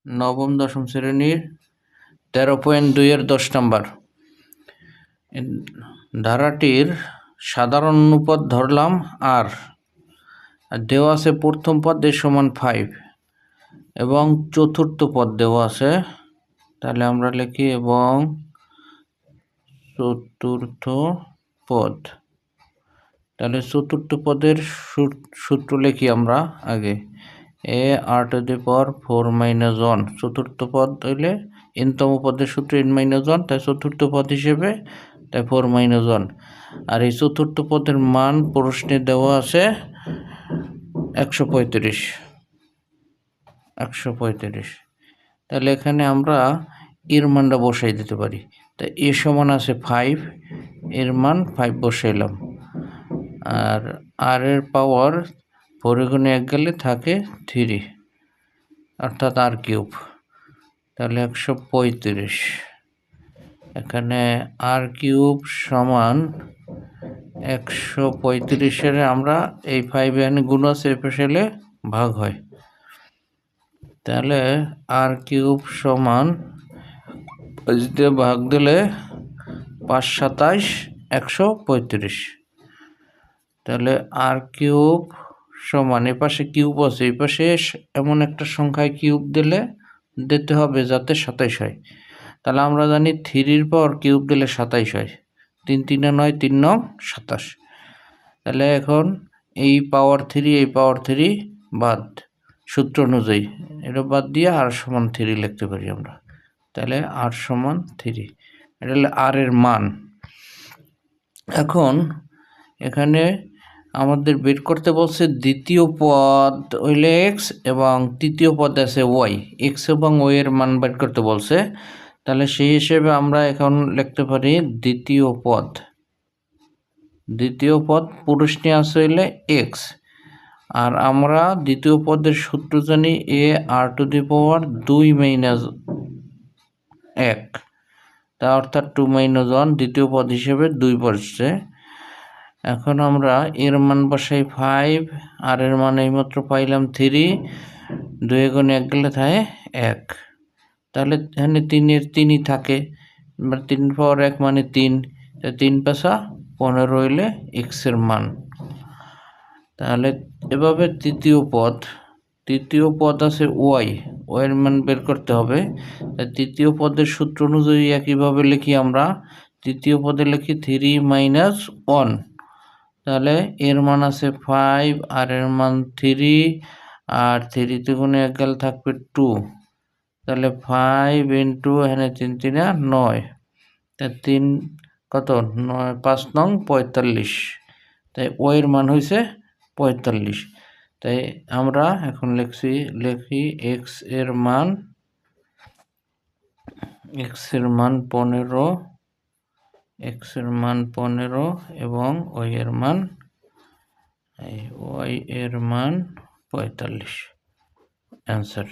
নবম দশম শ্রেণীর 13.2 10 নম্বর। ধারাটির সাধারণ অনুপাত ধরলাম আর দেওয়া আছে প্রথম পদ এ সমান 5 এবং চতুর্থ পদ দেওয়া আছে, তাহলে আমরা লিখি এবং চতুর্থ পদ। তাহলে চতুর্থ পদের সূত্র লিখি আমরা আগে, a r⁴ - 1। চতুর্থ পদ হইলে n-তম পদের সূত্র n-1, তাই চতুর্থ পদ হিসেবে তাই 4 - 1। আর এই চতুর্থ পদের মান প্রশ্নে দেওয়া আছে 135। তাহলে এখানে আমরা এর মানটা বসাই দিতে পারি। তাই এ সমান আছে 5, এর মান 5 বসাইলাম। আর আর এর পাওয়ার 4 গুণে 1 গেলে থাকে 3, অর্থাৎ r³। তাহলে 135। এখানে r³ সমান 135-এর আমরা এই 5 এখানে গুণ আছে এ পাশে এলে ভাগ হয়। তাহলে r³ সমান ভাগ দিলে 5 × 27 135। তাহলে r³ সমান এ পাশে কিউব আছে, এই পাশে এমন একটা সংখ্যায় কিউব দিতে হবে যাতে 27 হয়। তাহলে আমরা জানি 3-র পাওয়ার কিউব দিলে 27 হয়। 3 × 3 = 9, 3 × 9 = 27। তাহলে এখন এই পাওয়ার 3 এই পাওয়ার 3 বাদ, সূত্র অনুযায়ী এটা বাদ দিয়ে r সমান 3 লিখতে পারি আমরা। তাহলে r সমান 3, এটা হলো r এর মান। এখন এখানে আমাদের বের করতে বলছে দ্বিতীয় পদ হইলে x এবং তৃতীয় পদ আছে y, x এবং y এর মান বের করতে বলছে। তাহলে সেই হিসেবে আমরা এখন লিখতে পারি দ্বিতীয় পদ প্রশ্নে আছে হইলে x, আর আমরা দ্বিতীয় পদের সূত্র জানি a r⁴ 2 - 1, তা অর্থাৎ 2 - 1 দ্বিতীয় পদ হিসেবে 2 বসছে। এখন আমরা এর মান বসাই 5, আর এর মান এইমাত্র পাইলাম 3, 2 গুণে 1 গেলে থাকে 1। তাহলে এখানে 3-এর 3ই থাকে, 3 পাওয়ার 1 মানে 3, 3 × 5 = 15 হইলে x এর মান। তাহলে এভাবে তৃতীয় পদ আছে y এর মান বের করতে হবে। তৃতীয় পদের সূত্র অনুযায়ী একইভাবে লিখি আমরা, তৃতীয় পদে লিখি 3 - 1। তাহলে এর মান আছে 5, আর এর মান 3, আর 3 তে গুণে 1 গেলে থাকবে 2। তাহলে 5 × এখানে 3 × 3 = 9, তা 3 কত 9 5 নং 45। তাই ও এর মান হয়েছে 45। তাই আমরা এখন লিখি x এর মান 15 এবং y এর মান 45। অ্যান্সার।